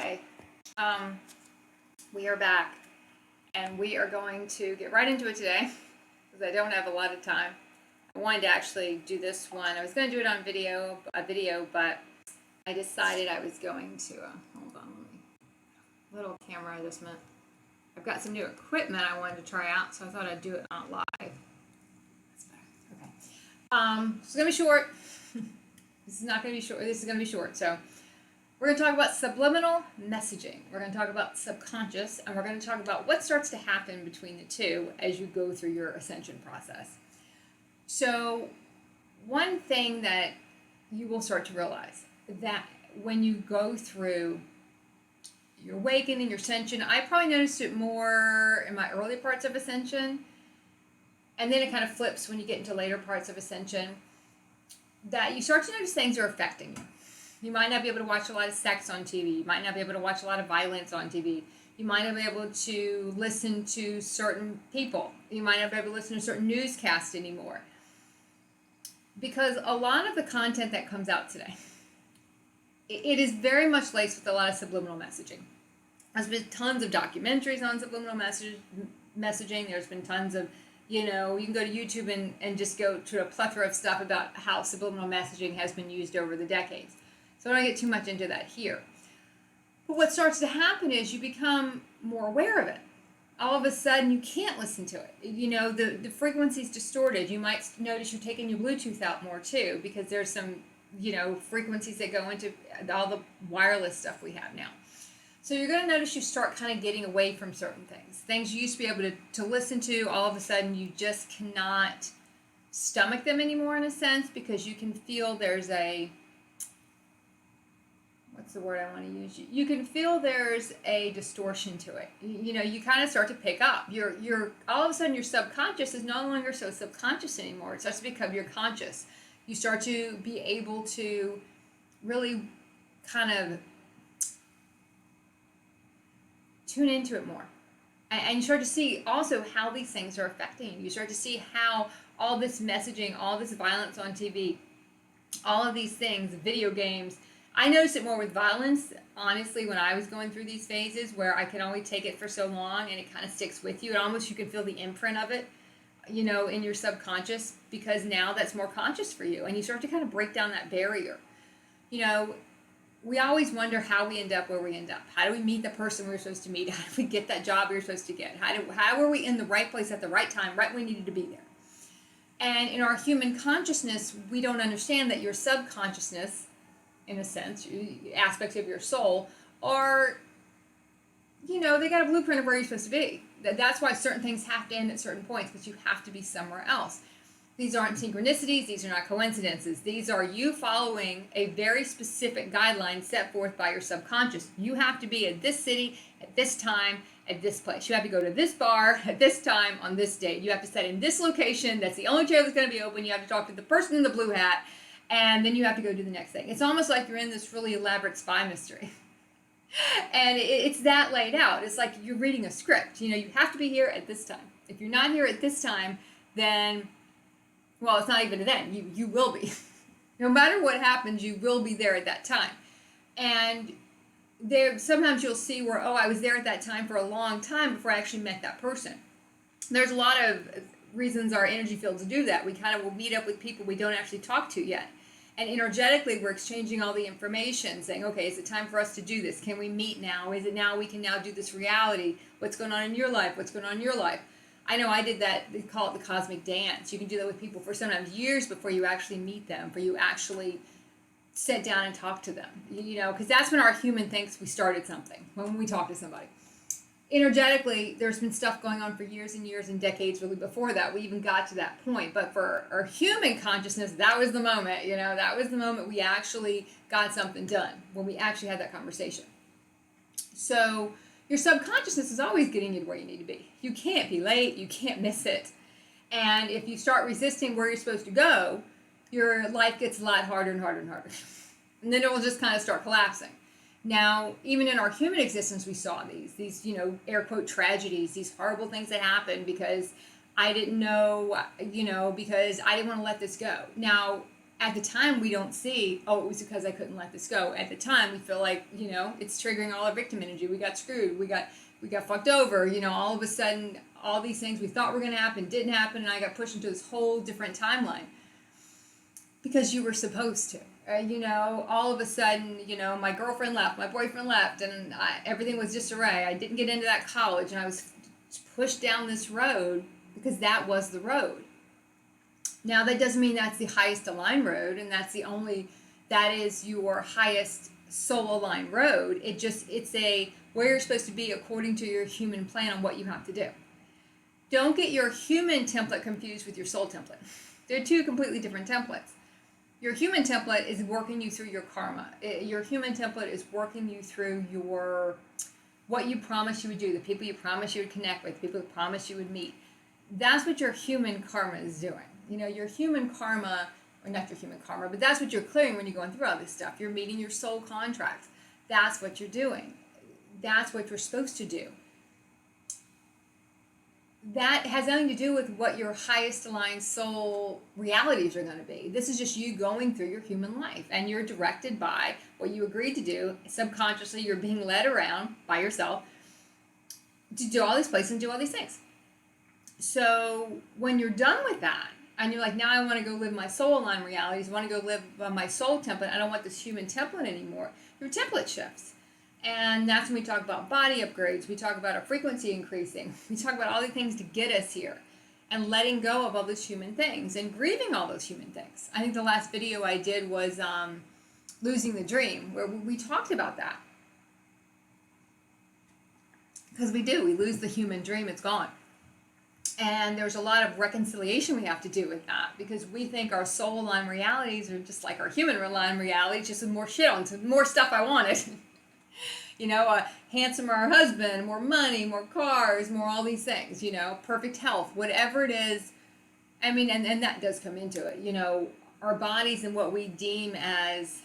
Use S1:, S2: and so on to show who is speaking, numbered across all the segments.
S1: Okay, we are back, and we are going to get right into it today because I don't have a lot of time. I wanted to actually do this one. I was going to do it on a video, but I decided I was going to hold on, let me little camera adjustment. I've got some new equipment I wanted to try out, so I thought I'd do it not live. That's better. Okay. It's gonna be short. This is not gonna be short. This is gonna be short. So we're going to talk about subliminal messaging. We're going to talk about subconscious, and we're going to talk about what starts to happen between the two as you go through your ascension process. So one thing that you will start to realize that when you go through your awakening, your ascension, I probably noticed it more in my early parts of ascension, and then it kind of flips when you get into later parts of ascension, that you start to notice things are affecting you. You might not be able to watch a lot of sex on TV. You might not be able to watch a lot of violence on TV. You might not be able to listen to certain people. You might not be able to listen to certain newscasts anymore. Because a lot of the content that comes out today, it is very much laced with a lot of subliminal messaging. There's been tons of documentaries on subliminal messaging. There's been tons of, you can go to YouTube and just go to a plethora of stuff about how subliminal messaging has been used over the decades. So I don't get too much into that here. But what starts to happen is you become more aware of it. All of a sudden, you can't listen to it. The frequency's distorted. You might notice you're taking your Bluetooth out more too, because there's some, frequencies that go into all the wireless stuff we have now. So you're going to notice you start kind of getting away from certain things. Things you used to be able to listen to, all of a sudden you just cannot stomach them anymore in a sense, because you can feel there's what's the word I want to use? You can feel there's a distortion to it. You kind of start to pick up. You're all of a sudden your subconscious is no longer so subconscious anymore. It starts to become your conscious. You start to be able to really kind of tune into it more. And you start to see also how these things are affecting you. You start to see how all this messaging, all this violence on TV, all of these things, video games. I noticed it more with violence, honestly, when I was going through these phases where I could only take it for so long and it kind of sticks with you. And almost you can feel the imprint of it, in your subconscious, because now that's more conscious for you. And you start to kind of break down that barrier. We always wonder how we end up where we end up. How do we meet the person we were supposed to meet? How do we get that job we were supposed to get? How were we in the right place at the right time, right when we needed to be there? And in our human consciousness, we don't understand that your subconsciousness, in a sense, aspects of your soul are, they got a blueprint of where you're supposed to be. That's why certain things have to end at certain points, because you have to be somewhere else. These aren't synchronicities. These are not coincidences. These are you following a very specific guideline set forth by your subconscious. You have to be at this city, at this time, at this place. You have to go to this bar at this time on this date. You have to sit in this location. That's the only chair that's going to be open. You have to talk to the person in the blue hat. And then you have to go do the next thing. It's almost like you're in this really elaborate spy mystery. And it's that laid out. It's like you're reading a script. You have to be here at this time. If you're not here at this time, then, well, it's not even then. You will be. No matter what happens, you will be there at that time. And sometimes you'll see where, I was there at that time for a long time before I actually met that person. There's a lot of reasons our energy fields do that. We kind of will meet up with people we don't actually talk to yet. And energetically, we're exchanging all the information, saying, okay, is it time for us to do this? Can we meet now? Is it now we can now do this reality? What's going on in your life? What's going on in your life? I know I did that. They call it the cosmic dance. You can do that with people for sometimes years before you actually meet them, before you actually sit down and talk to them. Because that's when our human thinks we started something, when we talk to somebody. Energetically, there's been stuff going on for years and years and decades really before that. We even got to that point. But for our human consciousness, that was the moment, that was the moment we actually got something done, when we actually had that conversation. So your subconsciousness is always getting you to where you need to be. You can't be late. You can't miss it. And if you start resisting where you're supposed to go, your life gets a lot harder and harder and harder. And then it will just kind of start collapsing. Now, even in our human existence, we saw these, air quote tragedies, these horrible things that happened because I didn't know, because I didn't want to let this go. Now, At the time, we don't see, oh, it was because I couldn't let this go. At the time, we feel like, it's triggering all our victim energy. We got screwed. We got fucked over. All of a sudden, all these things we thought were going to happen didn't happen, and I got pushed into this whole different timeline because you were supposed to. All of a sudden, my girlfriend left, my boyfriend left, and everything was disarray. I didn't get into that college, and I was pushed down this road because that was the road. Now, that doesn't mean that's the highest aligned road, and that is your highest soul aligned road. It's where you're supposed to be according to your human plan on what you have to do. Don't get your human template confused with your soul template. They're two completely different templates. Your human template is working you through your karma. Your human template is working you through what you promised you would do, the people you promised you would connect with, the people you promised you would meet. That's what your human karma is doing. Your human karma, or not your human karma, but that's what you're clearing when you're going through all this stuff. You're meeting your soul contracts. That's what you're doing. That's what you're supposed to do. That has nothing to do with what your highest aligned soul realities are going to be. This is just you going through your human life, and you're directed by what you agreed to do. Subconsciously, you're being led around by yourself to do all these places and do all these things. So when you're done with that, and you're like, now I want to go live my soul aligned realities, I want to go live my soul template, I don't want this human template anymore, your template shifts. And that's when we talk about body upgrades, we talk about our frequency increasing, we talk about all the things to get us here, and letting go of all those human things, and grieving all those human things. I think the last video I did was Losing the Dream, where we talked about that. Because we lose the human dream, it's gone. And there's a lot of reconciliation we have to do with that, because we think our soul aligned realities are just like our human aligned realities, just with more shit on, more stuff I wanted. A handsomer husband, more money, more cars, more all these things, perfect health, whatever it is. I mean, and that does come into it, our bodies and what we deem as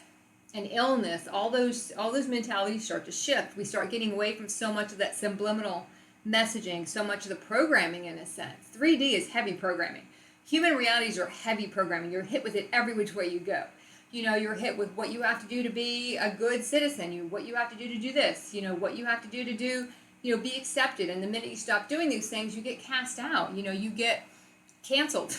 S1: an illness, all those mentalities start to shift. We start getting away from so much of that subliminal messaging, so much of the programming in a sense. 3D is heavy programming. Human realities are heavy programming. You're hit with it every which way you go. You're hit with what you have to do to be a good citizen, what you have to do to do this, what you have to do, be accepted. And the minute you stop doing these things, you get cast out, you get canceled.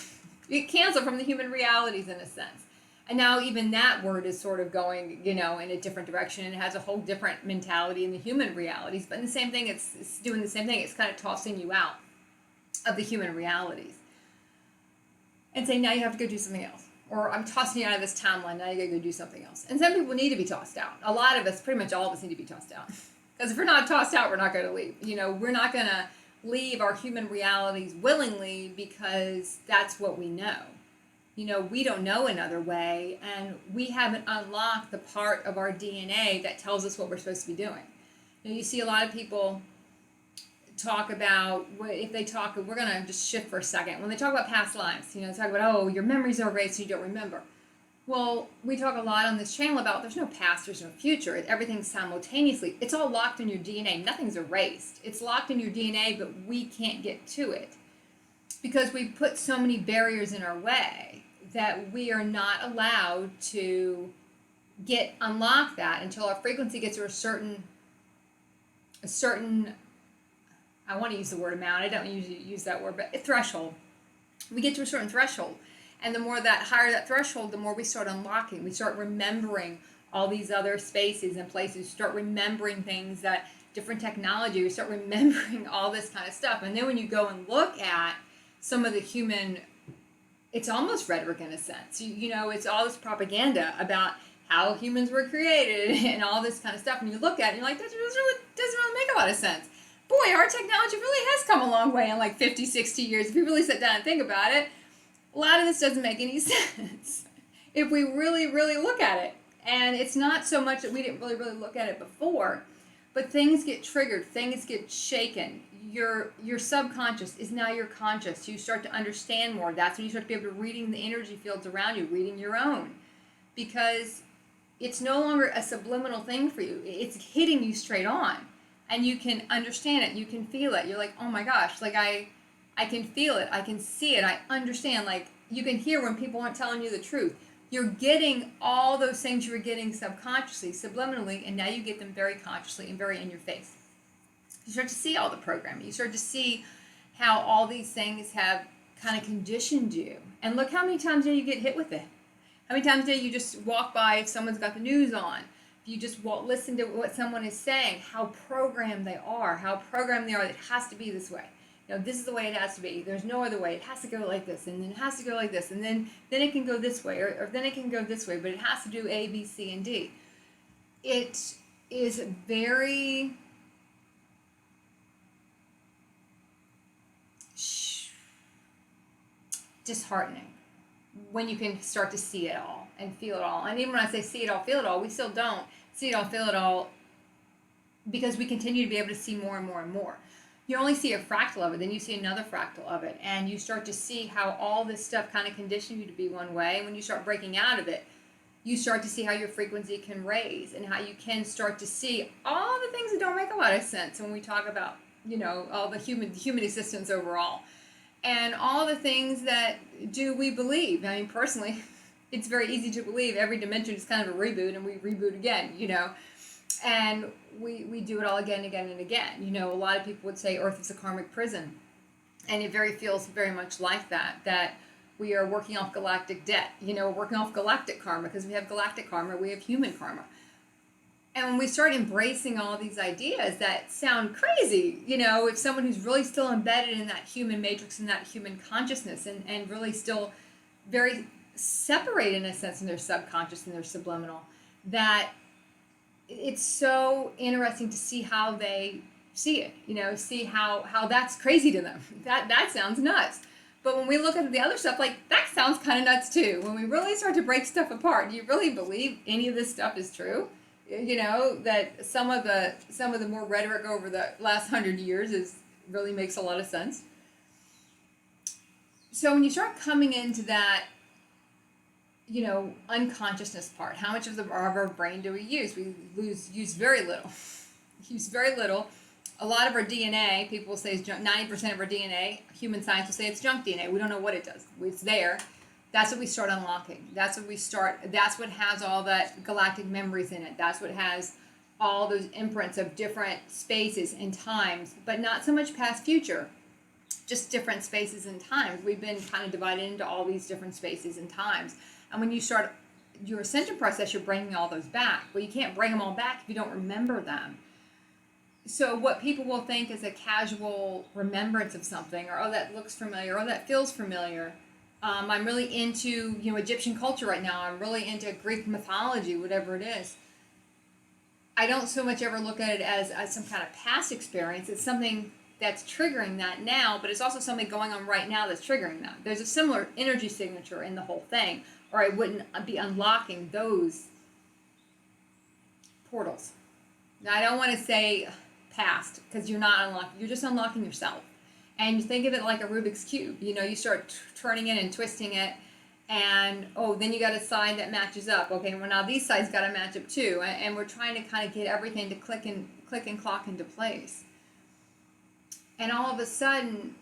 S1: You get canceled from the human realities in a sense. And now even that word is sort of going, in a different direction, and it has a whole different mentality in the human realities. But in the same thing, it's doing the same thing. It's kind of tossing you out of the human realities and saying, now you have to go do something else. Or I'm tossing you out of this timeline, now you gotta go do something else. And some people need to be tossed out. A lot of us, pretty much all of us, need to be tossed out. Because if we're not tossed out, we're not going to leave. We're not going to leave our human realities willingly, because that's what we know. We don't know another way, and we haven't unlocked the part of our DNA that tells us what we're supposed to be doing. You see a lot of people talk about, if they talk, we're going to just shift for a second. When they talk about past lives, talk about, oh, your memories are erased so you don't remember. Well, we talk a lot on this channel about there's no past, there's no future. Everything's simultaneously. It's all locked in your DNA. Nothing's erased. It's locked in your DNA, but we can't get to it because we put so many barriers in our way that we are not allowed to unlock that until our frequency gets to a certain, I want to use the word amount. I don't usually use that word, but a threshold. We get to a certain threshold. And the more that higher that threshold, the more we start unlocking. We start remembering all these other spaces and places. We start remembering things that different technology. We start remembering all this kind of stuff. And then when you go and look at some of the human, it's almost rhetoric in a sense. It's all this propaganda about how humans were created and all this kind of stuff. And you look at it and you're like, that doesn't really make a lot of sense. Boy, our technology really has come a long way in like 50, 60 years. If you really sit down and think about it, a lot of this doesn't make any sense if we really, really look at it. And it's not so much that we didn't really, really look at it before, but things get triggered, things get shaken. Your subconscious is now your conscious. You start to understand more. That's when you start to be able to reading the energy fields around you, reading your own. Because it's no longer a subliminal thing for you. It's hitting you straight on. And you can understand it. You can feel it. You're like, oh my gosh, like I can feel it. I can see it. I understand. Like, you can hear when people aren't telling you the truth. You're getting all those things you were getting subconsciously, subliminally, and now you get them very consciously and very in your face. You start to see all the programming. You start to see how all these things have kind of conditioned you. And look how many times do you get hit with it. How many times do you just walk by if someone's got the news on? If you just listen to what someone is saying, how programmed they are, that it has to be this way. This is the way it has to be. There's no other way. It has to go like this, and then it has to go like this, and then it can go this way, or then it can go this way, but it has to do A, B, C, and D. It is very disheartening when you can start to see it all and feel it all. And even when I say see it all, feel it all, we still don't see it all, feel it all, because we continue to be able to see more and more and more. You only see a fractal of it, then you see another fractal of it, and you start to see how all this stuff kind of conditioned you to be one way. And when you start breaking out of it, you start to see how your frequency can raise, and how you can start to see all the things that don't make a lot of sense when we talk about, all the human existence overall. And all the things that do we believe. I mean, personally, it's very easy to believe every dimension is kind of a reboot, and we reboot again, And we do it all again and again and again. A lot of people would say Earth is a karmic prison. And it feels very much like that we are working off galactic debt. Working off galactic karma, because we have galactic karma, we have human karma. And when we start embracing all these ideas that sound crazy, if someone who's really still embedded in that human matrix and that human consciousness, and really still very separated in a sense in their subconscious and their subliminal, that it's so interesting to see how they see it, see how that's crazy to them. That sounds nuts. But when we look at the other stuff, that sounds kind of nuts too. When we really start to break stuff apart, do you really believe any of this stuff is true? That some of the more rhetoric over the last 100 years really makes a lot of sense. So when you start coming into that, unconsciousness part, how much of our brain do we use? We use very little. Use very little. A lot of our DNA, people will say is junk. 90% of our DNA, human science will say it's junk DNA. We don't know what it does. It's there. That's what we start unlocking. That's what has all that galactic memories in it. That's what has all those imprints of different spaces and times, but not so much past, future, just different spaces and times. We've been kind of divided into all these different spaces and times. And when you start your ascension process, you're bringing all those back. Well, you can't bring them all back if you don't remember them. So what people will think is a casual remembrance of something, or, oh, that looks familiar, or that feels familiar. I'm really into, Egyptian culture right now. I'm really into Greek mythology, whatever it is. I don't so much ever look at it as some kind of past experience. It's something that's triggering that now, but it's also something going on right now that's triggering that. There's a similar energy signature in the whole thing, or I wouldn't be unlocking those portals. Now, I don't want to say past, because you're not unlocking, you're just unlocking yourself. And you think of it like a Rubik's Cube. You start turning it and twisting it, and, then you got a side that matches up. Okay, well, now these sides got to match up too. And we're trying to kind of get everything to click and clock into place. And all of a sudden,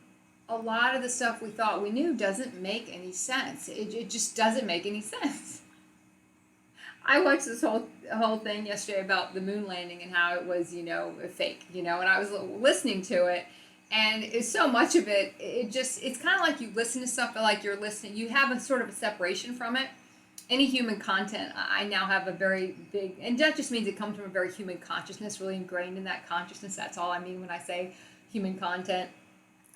S1: a lot of the stuff we thought we knew doesn't make any sense. It just doesn't make any sense. I watched this whole thing yesterday about the moon landing and how it was, a fake, and I was listening to it. And it's so much of it, it's kind of like you listen to stuff, but like you're listening, you have a sort of a separation from it. Any human content, I now have a very big, and that just means it comes from a very human consciousness, really ingrained in that consciousness. That's all I mean when I say human content.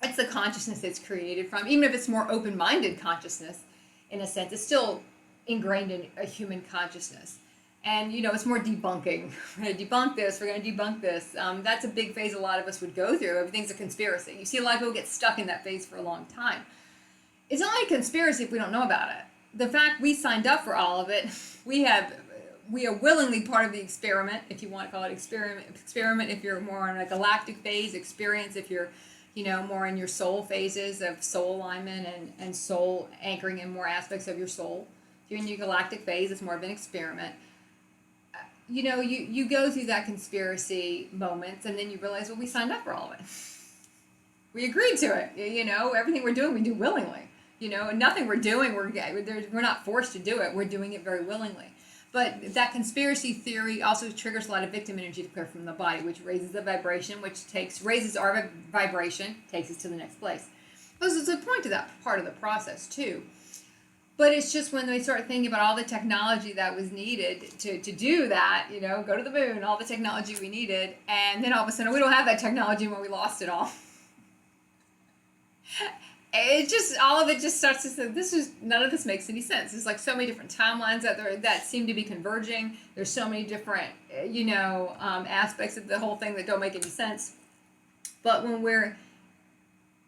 S1: It's the consciousness it's created from. Even if it's more open-minded consciousness, in a sense, it's still ingrained in a human consciousness. And, it's more debunking. We're going to debunk this. We're going to debunk this. That's a big phase a lot of us would go through. Everything's a conspiracy. You see a lot of people get stuck in that phase for a long time. It's not like a conspiracy if we don't know about it. The fact we signed up for all of it, we are willingly part of the experiment, if you want to call it experiment if you're more on a galactic phase, experience if you're, more in your soul phases of soul alignment and soul anchoring in more aspects of your soul. If you're in your galactic phase, it's more of an experiment. You go through that conspiracy moments, and then you realize, well, we signed up for all of it. We agreed to it. Everything we're doing, we do willingly. And nothing we're doing, we're not forced to do it. We're doing it very willingly. But that conspiracy theory also triggers a lot of victim energy to clear from the body, which raises the vibration, which raises our vibration, takes us to the next place. There's a point to that part of the process too. But it's just when we start thinking about all the technology that was needed to do that, go to the moon, all the technology we needed, and then all of a sudden we don't have that technology when we lost it all. All of it just starts to say, none of this makes any sense. There's like so many different timelines that seem to be converging. There's so many different, aspects of the whole thing that don't make any sense. But when we're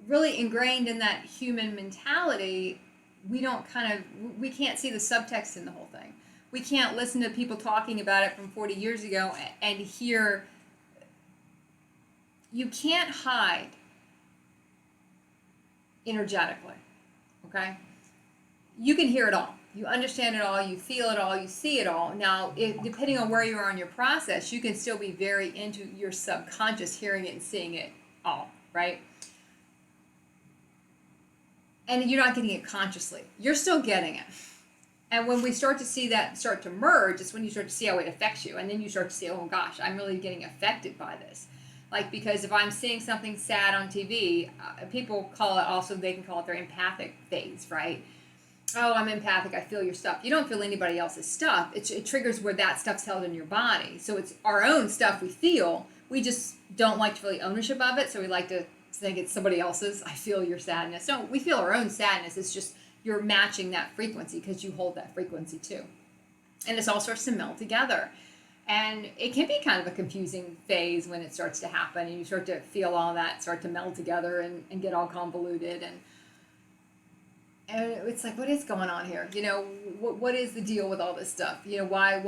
S1: really ingrained in that human mentality, we can't see the subtext in the whole thing. We can't listen to people talking about it from 40 years ago and hear. You can't hide energetically, okay? You can hear it all. You understand it all. You feel it all. You see it all. Now, depending on where you are in your process, you can still be very into your subconscious, hearing it and seeing it all, right? And you're not getting it consciously. You're still getting it. And when we start to see that start to merge, it's when you start to see how it affects you. And then you start to see, oh gosh, I'm really getting affected by this. Like, because if I'm seeing something sad on TV, people they can call it their empathic phase, right? Oh, I'm empathic, I feel your stuff. You don't feel anybody else's stuff. It triggers where that stuff's held in your body. So it's our own stuff we feel. We just don't like to feel the ownership of it, so we like to think it's somebody else's. I feel your sadness. No, we feel our own sadness. It's just you're matching that frequency because you hold that frequency too. And it all starts to meld together. And it can be kind of a confusing phase when it starts to happen and you start to feel all that start to meld together and get all convoluted. And it's like, what is going on here? What is the deal with all this stuff? Why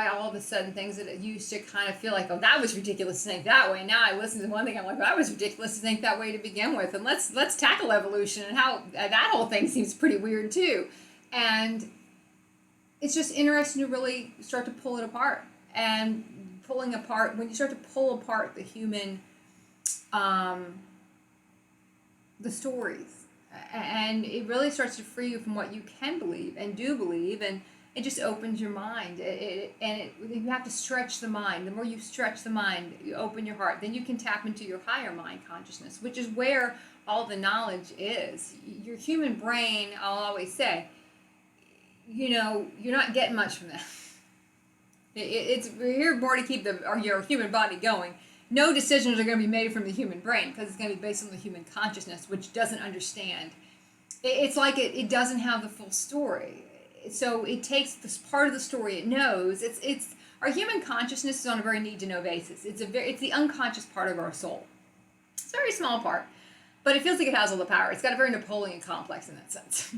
S1: all of a sudden things that used to kind of feel like, oh, that was ridiculous to think that way. Now I listen to one thing, I'm like, that was ridiculous to think that way to begin with. And let's tackle evolution and how that whole thing seems pretty weird too. And it's just interesting to really start to pull it apart. And when you start to pull apart the human, the stories, and it really starts to free you from what you can believe and do believe, and it just opens your mind. You have to stretch the mind. The more you stretch the mind, you open your heart, then you can tap into your higher mind consciousness, which is where all the knowledge is. Your human brain, I'll always say, you're not getting much from that. We're here more to keep your human body going. No decisions are going to be made from the human brain because it's going to be based on the human consciousness, which doesn't understand. It's like it doesn't have the full story. So it takes this part of the story it knows. It's our human consciousness is on a very need to know basis. It's the unconscious part of our soul. It's a very small part, but it feels like it has all the power. It's got a very Napoleon complex in that sense.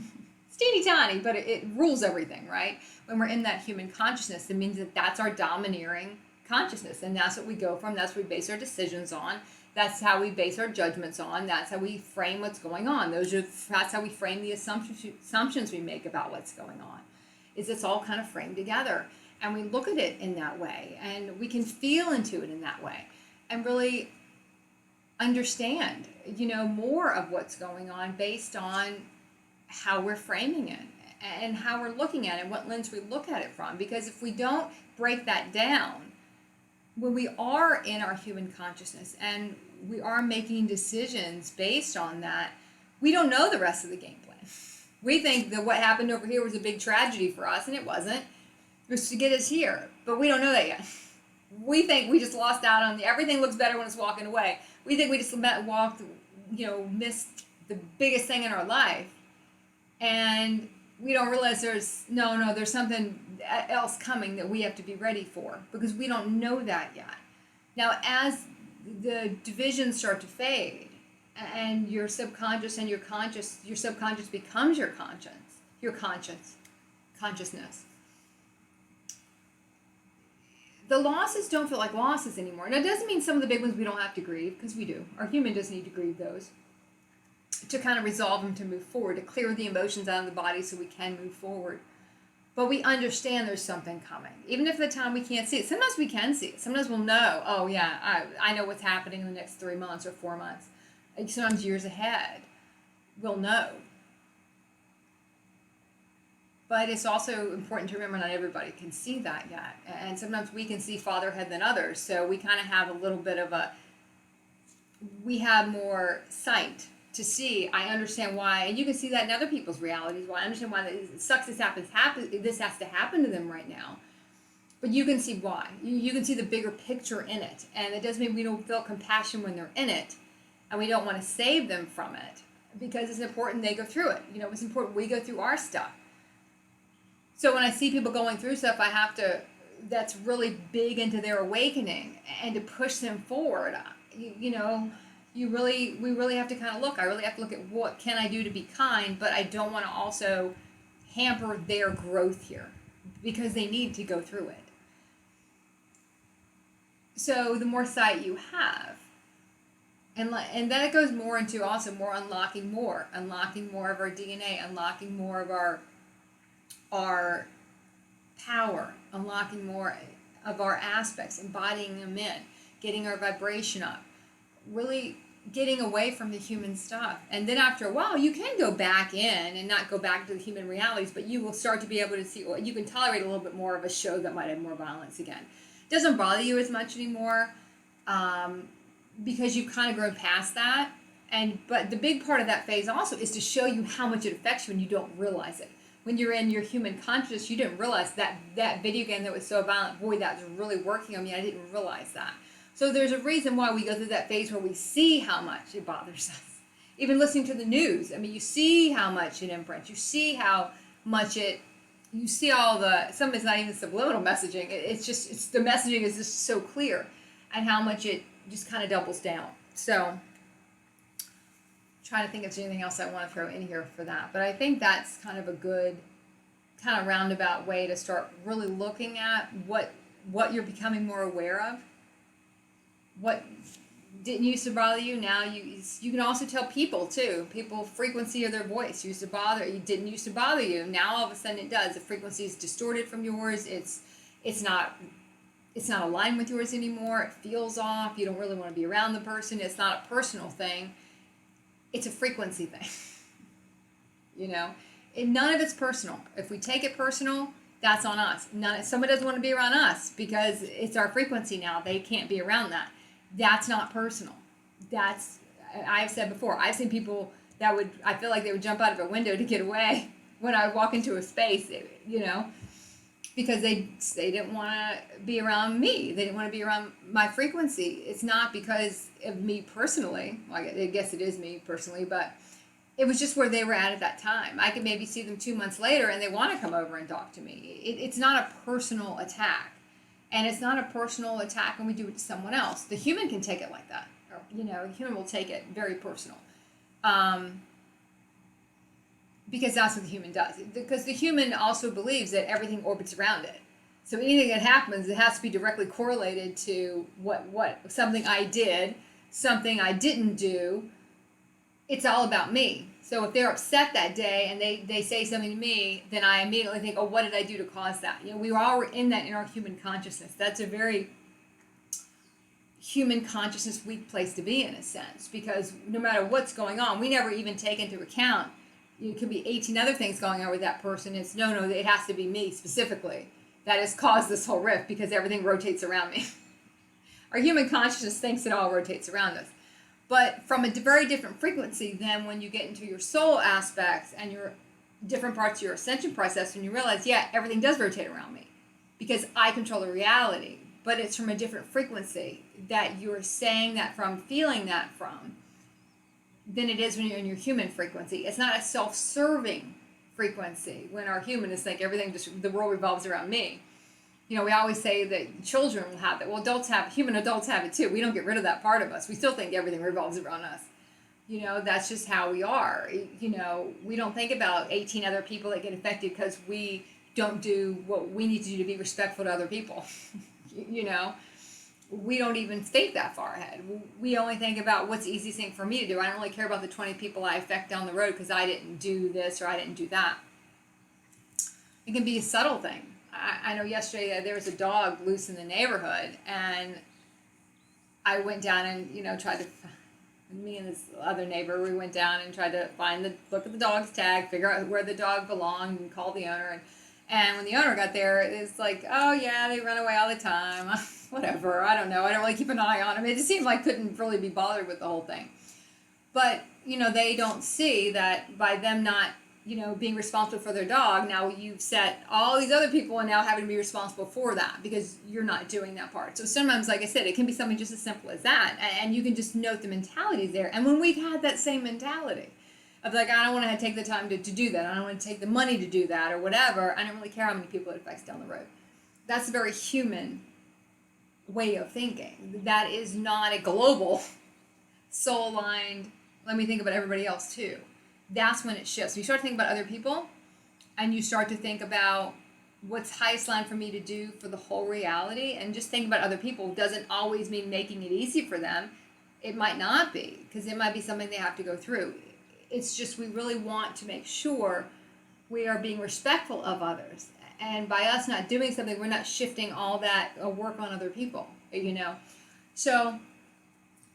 S1: It's teeny tiny, but it rules everything, right? When we're in that human consciousness, it means that that's our domineering consciousness, and that's what we go from. That's what we base our decisions on. That's how we base our judgments on. That's how we frame what's going on. That's how we frame the assumptions we make about what's going on. It's all kind of framed together, and we look at it in that way, and we can feel into it in that way, and really understand, more of what's going on based on how we're framing it and how we're looking at it, what lens we look at it from. Because if we don't break that down, when we are in our human consciousness and we are making decisions based on that, we don't know the rest of the game plan. We think that what happened over here was a big tragedy for us, and it wasn't. It was to get us here, but we don't know that yet. We think we just lost out on everything looks better when it's walking away. We think we just missed the biggest thing in our life, and we don't realize there's something else coming that we have to be ready for, because we don't know that yet. Now, as the divisions start to fade and your subconscious and your subconscious becomes your consciousness, the losses don't feel like losses anymore. Now, it doesn't mean some of the big ones we don't have to grieve, because we do. Our human does need to grieve those to kind of resolve them, to move forward, to clear the emotions out of the body so we can move forward. But we understand there's something coming. Even if at the time we can't see it. Sometimes we can see it. Sometimes we'll know, oh yeah, I know what's happening in the next 3 months or 4 months. Sometimes years ahead, we'll know. But it's also important to remember not everybody can see that yet. And sometimes we can see farther ahead than others. So we kind of have a little bit of we have more sight to see. I understand why, and you can see that in other people's realities. Well, I understand why it sucks this this has to happen to them right now. But you can see why. You can see the bigger picture in it. And it doesn't mean we don't feel compassion when they're in it. And we don't want to save them from it. Because it's important they go through it. It's important we go through our stuff. So when I see people going through stuff, I have to, that's really big into their awakening, and to push them forward, we really have to kind of look. I really have to look at what can I do to be kind, but I don't want to also hamper their growth here, because they need to go through it. So the more sight you have, and then it goes more into also more unlocking more of our DNA, unlocking more of our power, unlocking more of our aspects, embodying them in, getting our vibration up, really getting away from the human stuff. And then after a while, you can go back in and not go back to the human realities, but you will start to be able to see, you can tolerate a little bit more of a show that might have more violence again. It doesn't bother you as much anymore, because you've kind of grown past that. But the big part of that phase also is to show you how much it affects you when you don't realize it. When you're in your human consciousness, you didn't realize that video game that was so violent, boy, that was really working on me. I didn't realize that. So there's a reason why we go through that phase where we see how much it bothers us. Even listening to the news, you see how much it imprints. You see how much you see all some of it's not even subliminal messaging. It's the messaging is just so clear, and how much it just kind of doubles down. So trying to think if there's anything else I want to throw in here for that. But I think that's kind of a good kind of roundabout way to start really looking at what you're becoming more aware of. What didn't used to bother you, now you can also tell people too. People, frequency of their voice used to bother you, didn't used to bother you. Now all of a sudden it does. The frequency is distorted from yours. It's not aligned with yours anymore. It feels off. You don't really want to be around the person. It's not a personal thing. It's a frequency thing. None of it's personal. If we take it personal, that's on us. Someone doesn't want to be around us because it's our frequency now. They can't be around that. That's not personal. I've said before, I've seen people I feel like they would jump out of a window to get away when I would walk into a space, because they didn't want to be around me. They didn't want to be around my frequency. It's not because of me personally. Well, I guess it is me personally, but it was just where they were at that time. I could maybe see them 2 months later and they want to come over and talk to me. It's not a personal attack. And it's not a personal attack when we do it to someone else. The human can take it like that. The human will take it very personal. Because that's what the human does. Because the human also believes that everything orbits around it. So anything that happens, it has to be directly correlated to what something I did, something I didn't do. It's all about me. So if they're upset that day and they say something to me, then I immediately think, oh, what did I do to cause that? We are in that in our human consciousness. That's a very human consciousness weak place to be in a sense, because no matter what's going on, we never even take into account, it could be 18 other things going on with that person. It's no, it has to be me specifically that has caused this whole rift, because everything rotates around me. Our human consciousness thinks it all rotates around us. But from a very different frequency than when you get into your soul aspects and your different parts of your ascension process, and you realize, yeah, everything does rotate around me because I control the reality. But it's from a different frequency that you're saying that from, feeling that from, than it is when you're in your human frequency. It's not a self-serving frequency when our humanists think the world revolves around me. We always say that children will have that. Well, human adults have it too. We don't get rid of that part of us. We still think everything revolves around us. That's just how we are. We don't think about 18 other people that get affected because we don't do what we need to do to be respectful to other people. We don't even think that far ahead. We only think about what's the easiest thing for me to do. I don't really care about the 20 people I affect down the road because I didn't do this or I didn't do that. It can be a subtle thing. I know yesterday there was a dog loose in the neighborhood, and I went down and tried to Me and this other neighbor, we went down and tried to look at the dog's tag, figure out where the dog belonged, and call the owner. And when the owner got there, it's like, oh yeah, they run away all the time. Whatever, I don't know. I don't really keep an eye on them. It just seemed like couldn't really be bothered with the whole thing. But, they don't see that by them not, being responsible for their dog, now you've set all these other people and now having to be responsible for that because you're not doing that part. So sometimes, like I said, it can be something just as simple as that. And you can just note the mentalities there. And when we've had that same mentality of like, I don't want to take the time to do that. I don't want to take the money to do that or whatever. I don't really care how many people it affects down the road. That's a very human way of thinking. That is not a global, soul-aligned, let me think about everybody else too. That's when it shifts. You start to think about other people and you start to think about what's highest line for me to do for the whole reality, and just think about other people doesn't always mean making it easy for them. It might not be, because it might be something they have to go through. It's just we really want to make sure we are being respectful of others. And by us not doing something, we're not shifting all that work on other people, So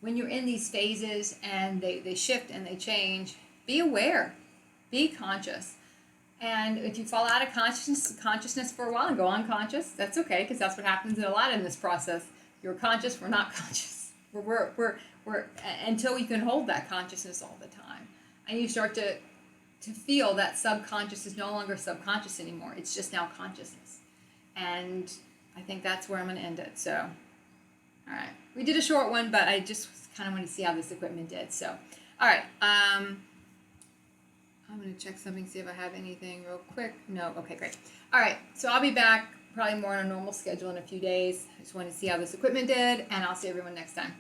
S1: when you're in these phases and they shift and they change, be aware, be conscious. And if you fall out of consciousness for a while and go unconscious, that's okay, because that's what happens a lot in this process. You're conscious, we're not conscious. We're until you can hold that consciousness all the time. And you start to feel that subconscious is no longer subconscious anymore. It's just now consciousness. And I think that's where I'm going to end it. So, all right. We did a short one, but I just kind of want to see how this equipment did. So, all right. I'm going to check something, see if I have anything real quick. No. Okay, great. All right. So I'll be back probably more on a normal schedule in a few days. I just want to see how this equipment did, and I'll see everyone next time.